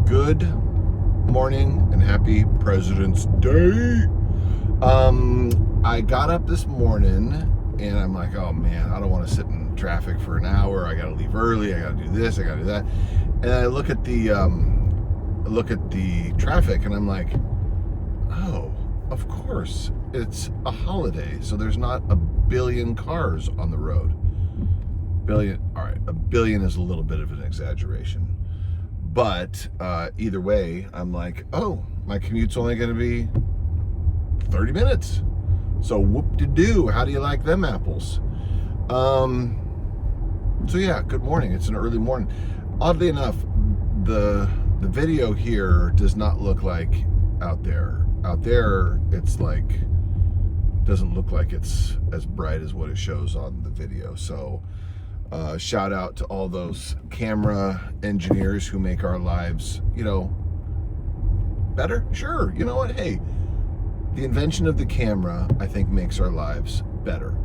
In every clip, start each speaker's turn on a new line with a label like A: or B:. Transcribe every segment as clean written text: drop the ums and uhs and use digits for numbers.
A: Good morning and happy President's Day. I got up this morning and I'm like, oh man, I don't want to sit in traffic for an hour. I got to leave early. I got to do this. I got to do that. And I look at the traffic and I'm like, oh, of course, it's a holiday, so there's not a billion cars on the road. Billion, all right, a billion is a little bit of an exaggeration. But either way, I'm like, oh, my commute's only going to be 30 minutes. So whoop-de-doo, how do you like them apples? So yeah, good morning. It's an early morning. Oddly enough, the video here does not look like out there. Out there, it's like, doesn't look like it's as bright as what it shows on the video. So shout out to all those camera engineers who make our lives, better. Sure. You know what? Hey, the invention of the camera, I think, makes our lives better.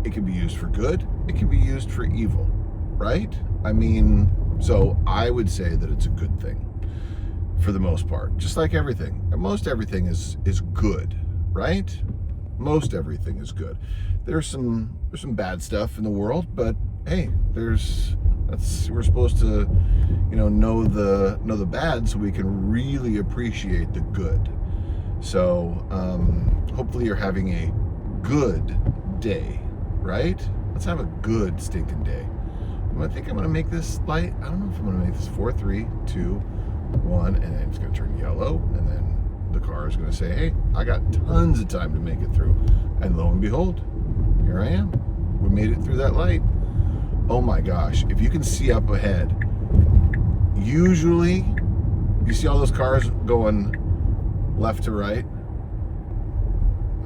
A: It can be used for good. It can be used for evil, right? I mean, so I would say that it's a good thing for the most part, just like everything. Most everything is good, right? Most everything is good. There's some bad stuff in the world, but hey, we're supposed to, know the bad so we can really appreciate the good. So hopefully you're having a good day, right? Let's have a good stinking day. I think I'm gonna make this light. I don't know if I'm gonna make this 4, 3, 2, 1, and then it's gonna turn yellow, and then the car is gonna say, hey, I got tons of time to make it through. And lo and behold, here I am. We made it through that light. Oh my gosh, if you can see up ahead, usually you see all those cars going left to right.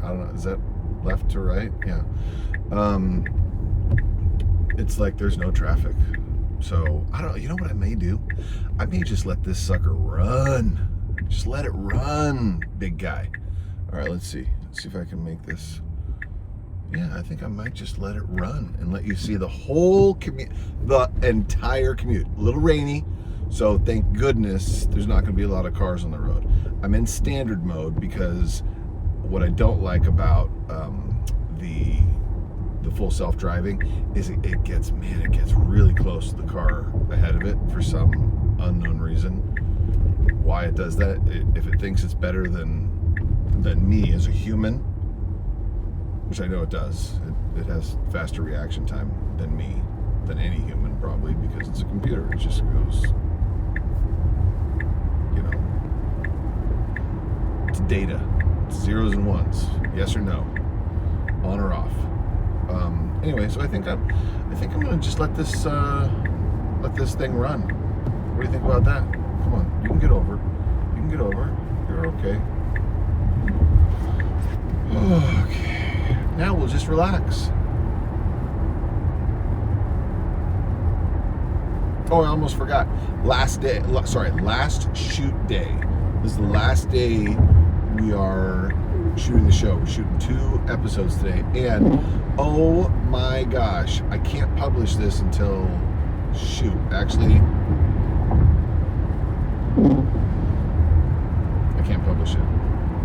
A: I don't know, is that left to right? Yeah. It's like there's no traffic. So I don't know, you know what I may do? I may just let this sucker run. Just let it run, big guy. All right, let's see. Let's see if I can make this. Yeah, I think I might just let it run and let you see the whole commute, the entire commute. A little rainy, so thank goodness there's not going to be a lot of cars on the road. I'm in standard mode because what I don't like about the full self-driving is it gets really close to the car ahead of it for some unknown reason. Why it does that? If it thinks it's better than me as a human, which I know it does. It has faster reaction time than me, than any human probably, because it's a computer. It just goes, it's data. It's zeros and ones, yes or no, on or off. Anyway, so I think I'm gonna just let this thing run. What do you think about that? Come on, you can get over. You can get over. You're okay. Okay. Now we'll just relax. Oh, I almost forgot. Last shoot day. This is the last day we are shooting the show. We're shooting 2 episodes today. And oh my gosh, I can't publish this until, actually, I can't publish it.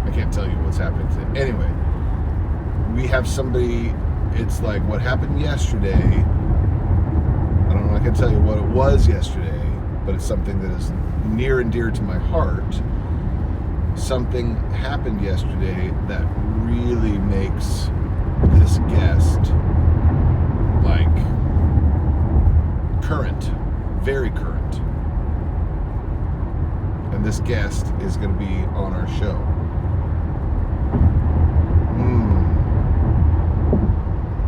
A: I can't tell you what's happening today. Anyway, we have somebody, it's like what happened yesterday. I don't know, I can tell you what it was yesterday, but it's something that is near and dear to my heart. Something happened yesterday that really makes this guest like current, very current. And this guest is going to be on our show.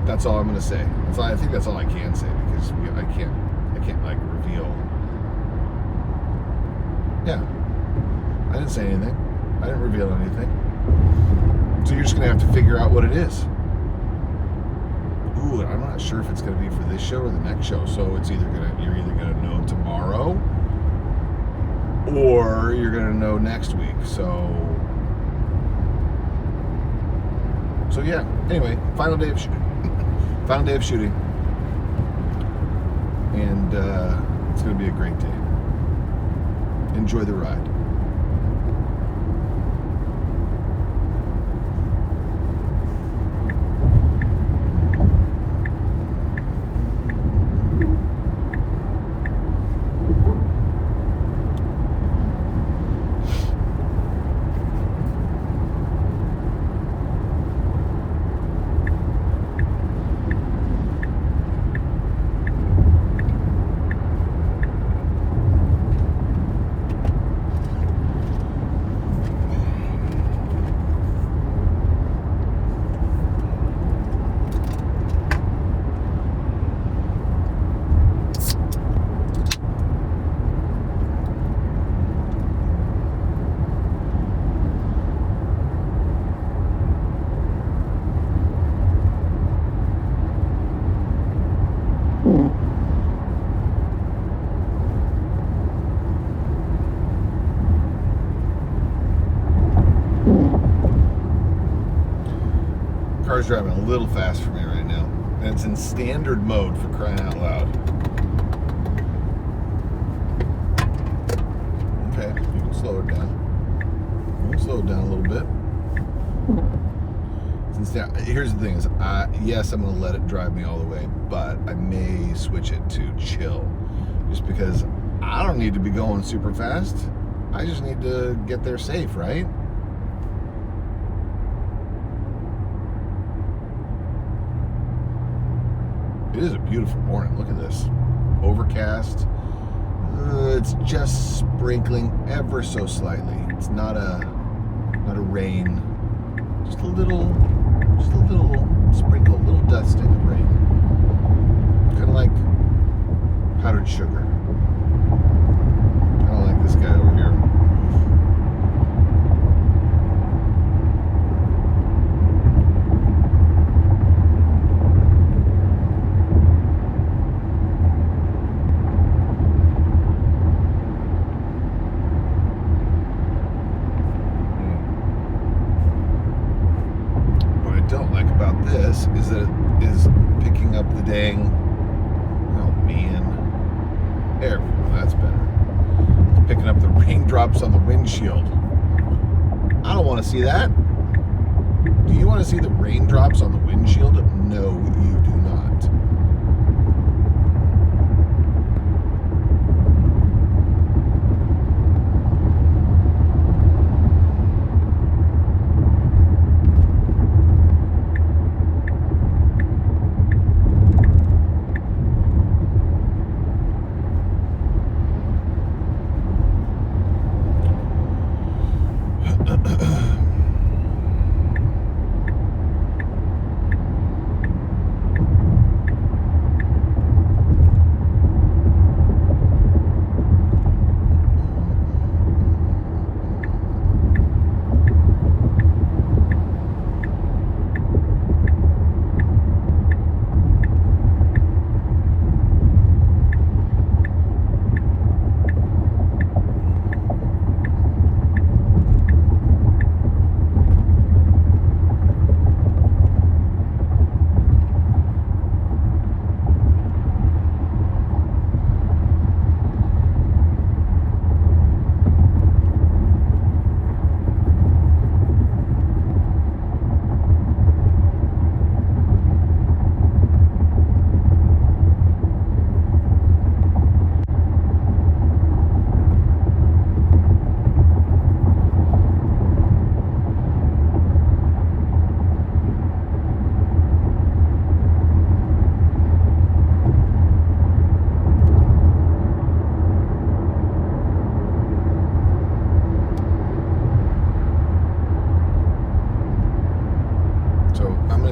A: That's all I'm going to say. I think that's all I can say, because I can't like reveal. Yeah, I didn't say anything. I didn't reveal anything. So you're just going to have to figure out what it is. Ooh, I'm not sure if it's going to be for this show or the next show. So you're either going to know tomorrow or you're going to know next week. So yeah. Anyway, final day of shooting. And it's going to be a great day. enjoy the ride. Car's driving a little fast for me right now, and it's in standard mode, for crying out loud. Okay, you can slow it down. You can slow it down a little bit. Here's the thing: is yes, I'm going to let it drive me all the way, but I may switch it to chill, just because I don't need to be going super fast. I just need to get there safe, right? It is a beautiful morning. Look at this. Overcast. It's just sprinkling ever so slightly. It's not a rain. Just a little sprinkle, a little dusting of rain. Kind of like powdered sugar. I don't like this guy over here. This is that it is picking up the dang, oh man, there, that's better. It's picking up the raindrops on the windshield. I don't want to see that. Do you want to see the raindrops on the windshield? No, you do not.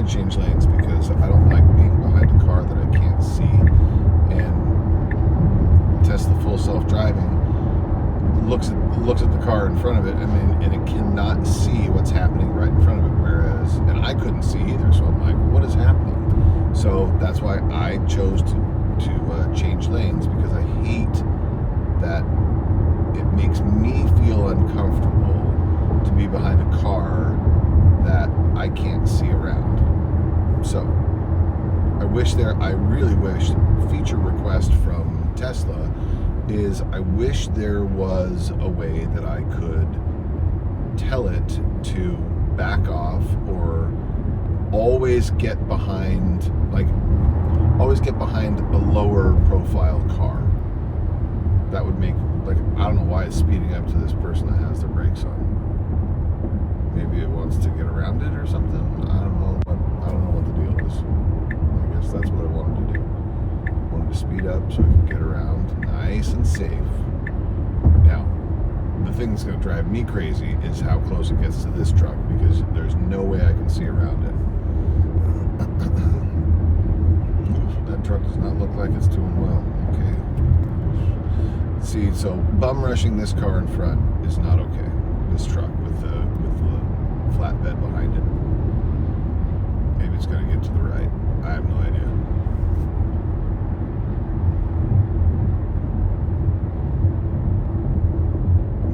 A: Change lanes because I don't like being behind a car that I can't see, and Tesla full self-driving looks at the car in front of it, and it cannot see what's happening right in front of it, and I couldn't see either, so I'm like, what is happening? So that's why I chose to change lanes, because I hate that it makes me feel uncomfortable to be behind a car that I can't see around. So I really wish feature request from Tesla is I wish there was a way that I could tell it to back off or always get behind a lower profile car. That would make, like, I don't know why it's speeding up to this person that has their brakes on. Maybe it wants to get around it or something. I don't know what the deal is. I guess that's what I wanted to do. I wanted to speed up so I could get around nice and safe. Now, the thing that's going to drive me crazy is how close it gets to this truck, because there's no way I can see around it. That truck does not look like it's doing well. Okay. See, so bum rushing this car in front is not okay. This truck with the flatbed behind it. Maybe it's going to get to the right. I have no idea.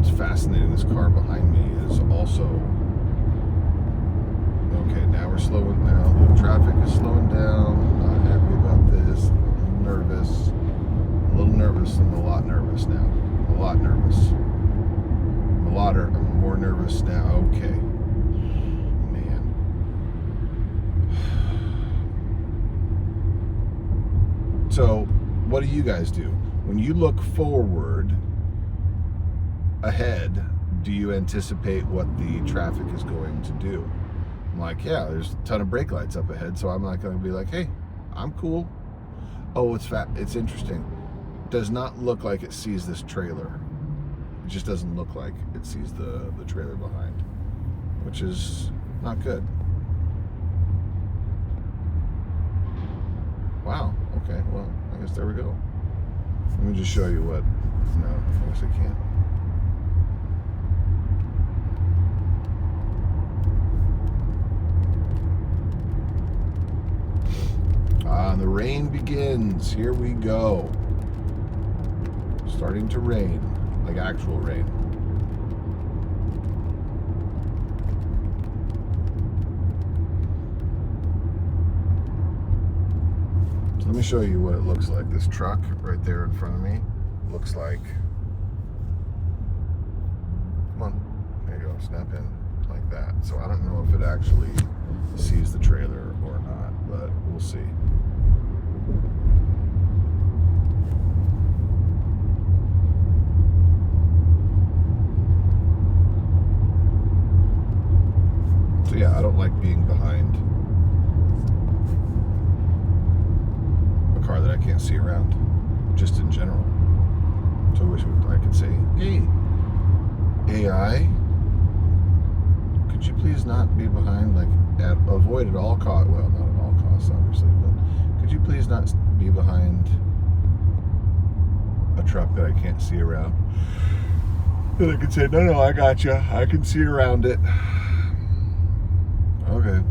A: It's fascinating. This car behind me is also... Okay, now we're slowing down. The traffic is slowing down. Not happy about this. A little nervous and a lot nervous now. A lot nervous. I'm more nervous now. Okay. Man. So, what do you guys do? When you look forward ahead, do you anticipate what the traffic is going to do? I'm like, yeah, there's a ton of brake lights up ahead, so I'm not going to be like, hey, I'm cool. Oh, it's interesting. Does not look like it sees this trailer. It just doesn't look like it sees the trailer behind, which is not good. Wow. Okay. Well, I guess there we go. Let me just show you what. No, I guess I can't. The rain begins. Here we go. Starting to rain, like actual rain. So let me show you what it looks like. This truck right there in front of me looks like... Come on. There you go. Snap in like that. So I don't know if it actually sees the trailer or not, but we'll see. So yeah, I don't like being behind a car that I can't see around, just in general. So I wish I could say, hey, AI, could you please not be behind, like, avoid at all costs, well, not at all costs, obviously, but could you please not be behind a truck that I can't see around? And I could say, no, I got you. I can see around it. Okay.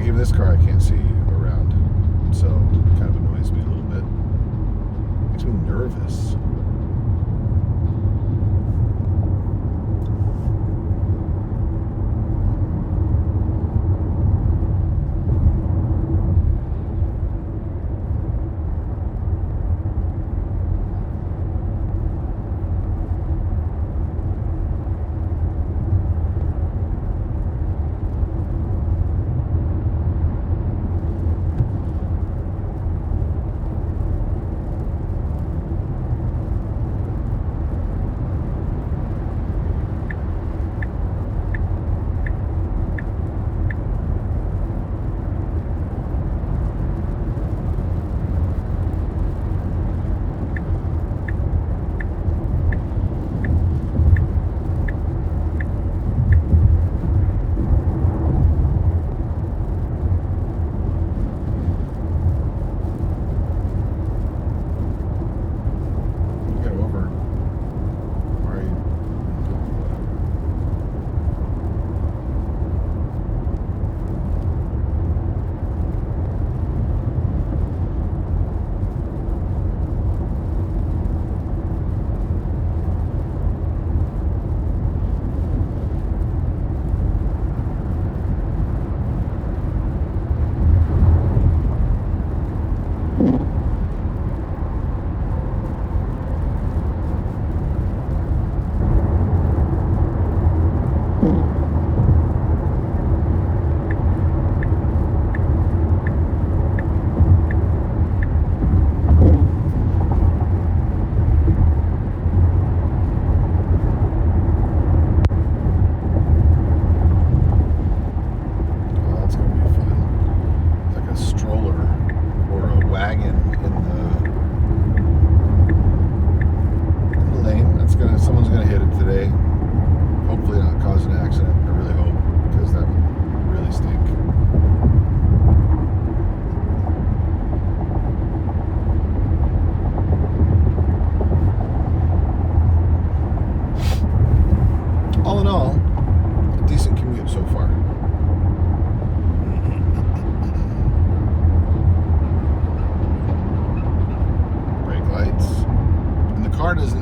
A: Like even this car I can't see around, so it kind of annoys me a little bit. Makes me nervous.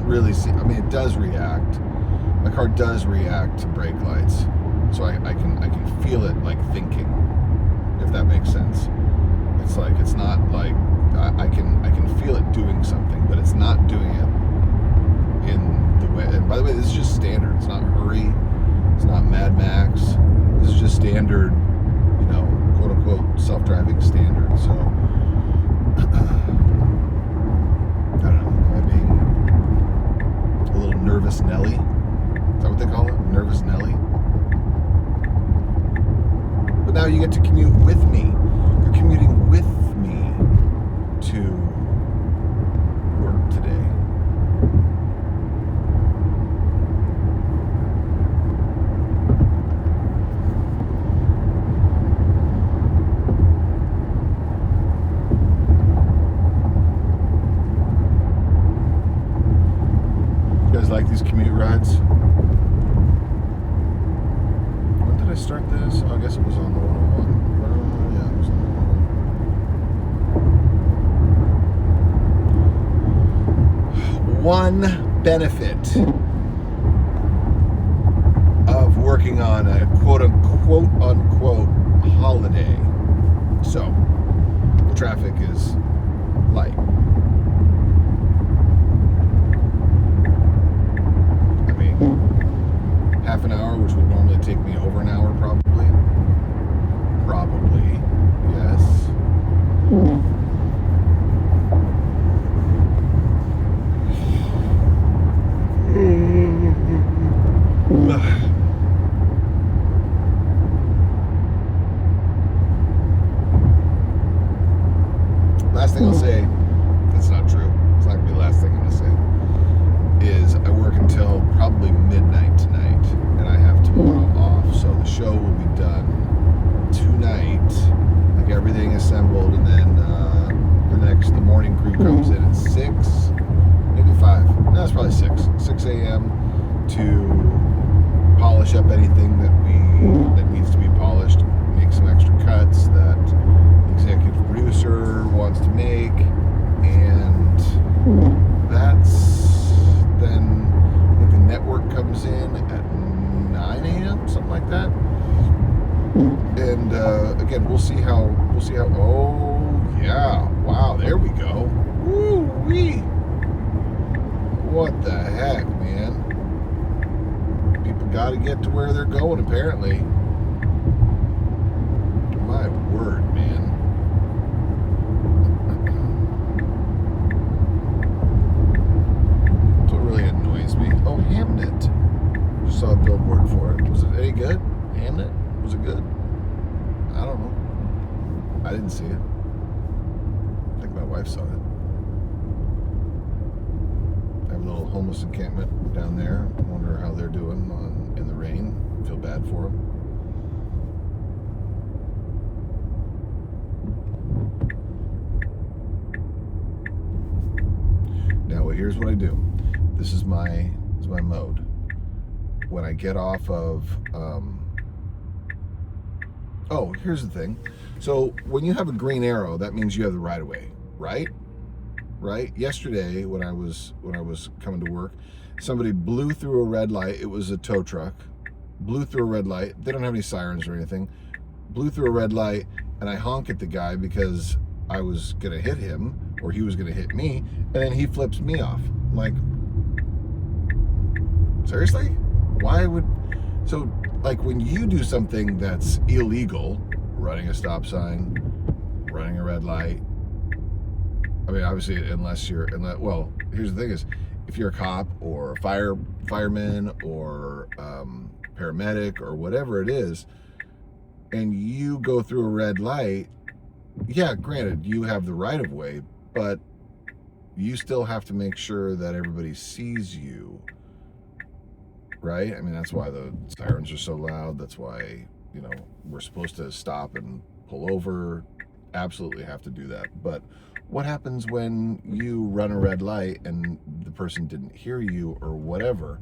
A: Really see, I mean, it does react. My car does react to brake lights, so I can feel it like thinking, if that makes sense. It's like, it's not like I can feel it doing something, but it's not doing it in the way. And by the way, this is just standard. It's not Hurry. It's not Mad Max. This is just standard, you know, quote unquote self-driving standard. So I don't know. Am I being a little nervous Nelly? Is that what they call it? Nervous Nelly? But now you get to commute with me. You're commuting with me to work today. You guys like these commute rides? When did I start this? Oh, I guess it was on the 101. Yeah, it was on the 101. One benefit of working on a quote unquote holiday. So, the traffic is light. Half an hour, which would normally take me over an hour, probably, yes. Last thing I'll say, that's not true, it's not going to be the last thing I'm going to say, is I work until probably midnight tonight, and I have tomorrow off, so the show will be done tonight, like everything assembled, and then the morning crew comes in at 6, maybe 5, no, it's probably 6 a.m. to polish up anything that needs to be polished, make some extra cuts, again, we'll see how. Oh yeah! Wow, there we go. Woo wee! What the heck, man? People got to get to where they're going, apparently. My word, man. That's what really annoys me. Oh, Hamnet. Just saw a billboard for it. Was it any good? Hamnet? Was it good? I don't know. I didn't see it. I think my wife saw it. I have a little homeless encampment down there. I wonder how they're doing in the rain. Feel bad for them. Now, well, here's what I do. This is my mode. When I get off of, oh, here's the thing. So when you have a green arrow, that means you have the right of way, right? Right? Yesterday, when I was coming to work, somebody blew through a red light. It was a tow truck. Blew through a red light. They don't have any sirens or anything. Blew through a red light, and I honk at the guy because I was gonna hit him, or he was gonna hit me, and then he flips me off. I'm like, seriously? Why would... So, like, when you do something that's illegal, running a stop sign, running a red light, I mean, obviously, unless, well, here's the thing is, if you're a cop or a fireman or paramedic or whatever it is, and you go through a red light, yeah, granted, you have the right of way, but you still have to make sure that everybody sees you, right? I mean, that's why the sirens are so loud. That's why, you know, we're supposed to stop and pull over. Absolutely have to do that. But what happens when you run a red light and the person didn't hear you or whatever?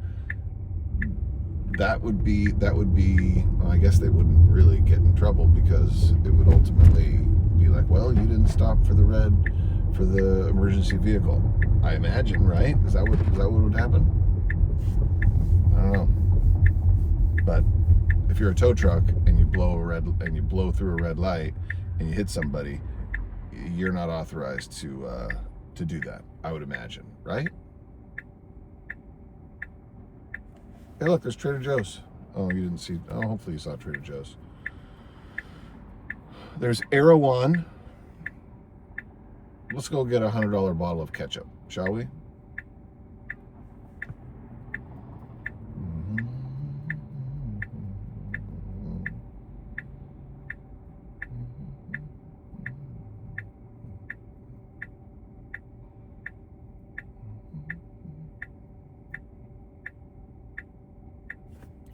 A: That would be, well, I guess they wouldn't really get in trouble, because it would ultimately be like, well, you didn't stop for the emergency vehicle. I imagine, right? Is that what would happen? I don't know. But if you're a tow truck and you blow through a red light and you hit somebody, you're not authorized to do that, I would imagine, right? Hey, look, there's Trader Joe's. Oh, you didn't see. Oh, hopefully you saw Trader Joe's. There's Erewhon. Let's go get a $100 bottle of ketchup, shall we?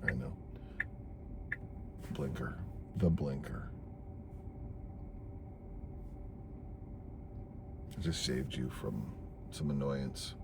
A: I know. Blinker. The blinker. I just saved you from some annoyance.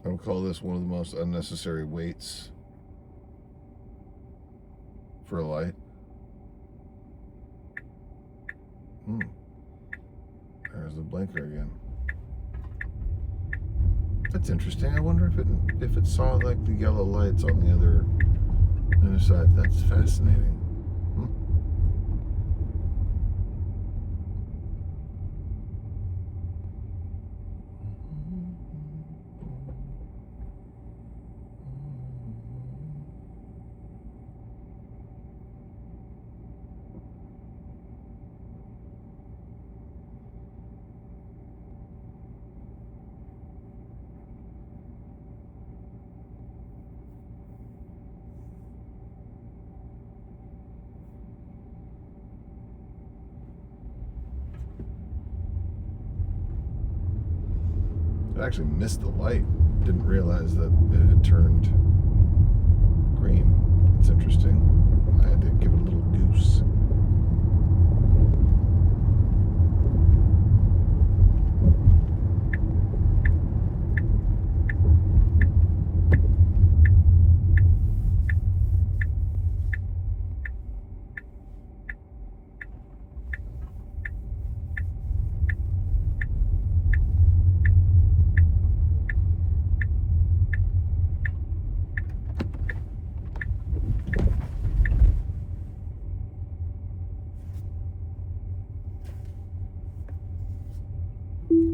A: I would call this one of the most unnecessary waits for a light. There's the blinker again. That's interesting. I wonder if it saw like the yellow lights on the other side. That's fascinating. I actually missed the light. Didn't realize that it had turned green. It's interesting. I had to give it a little goose.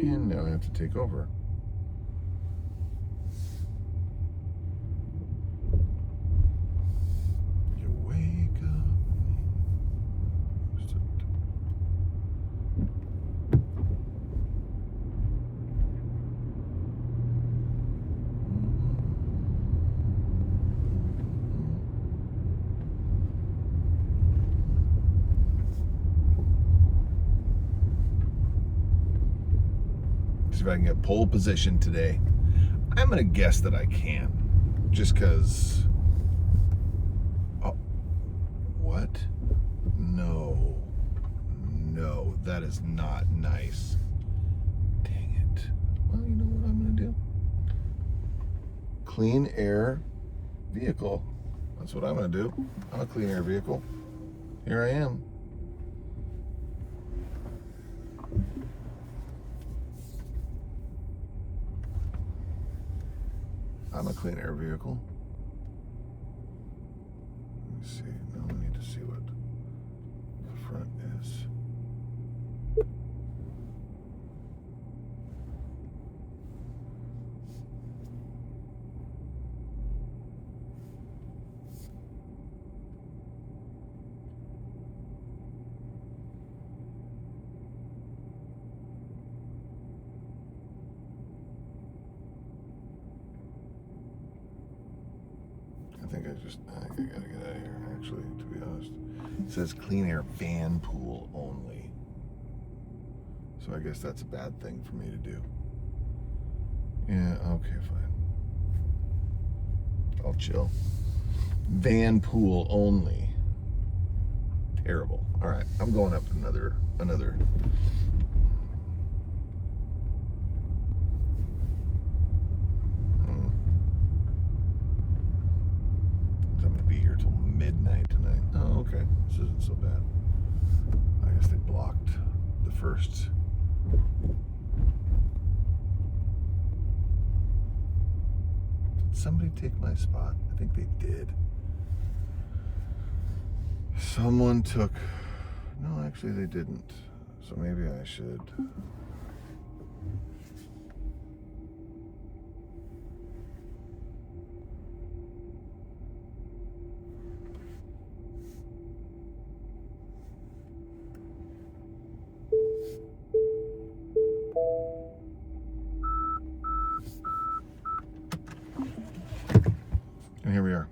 A: And now I have to take over. You wake up. See if I can get pole position today. I'm gonna guess that I can, just because. Oh, what? No, that is not nice. Dang it. Well, you know what I'm gonna do? Clean air vehicle. That's what I'm gonna do. I'm a clean air vehicle. Here I am. I'm a clean air vehicle. Let me see. Now we need to see what the front is. I think I gotta get out of here, actually, to be honest. It says clean air van pool only. So I guess that's a bad thing for me to do. Yeah, okay, fine. I'll chill. Van pool only. Terrible. All right, I'm going up another. Midnight tonight. Oh, okay. This isn't so bad. I guess they blocked the first. Did somebody take my spot? I think they did. Someone took. No, actually, they didn't. So maybe I should. And here we are.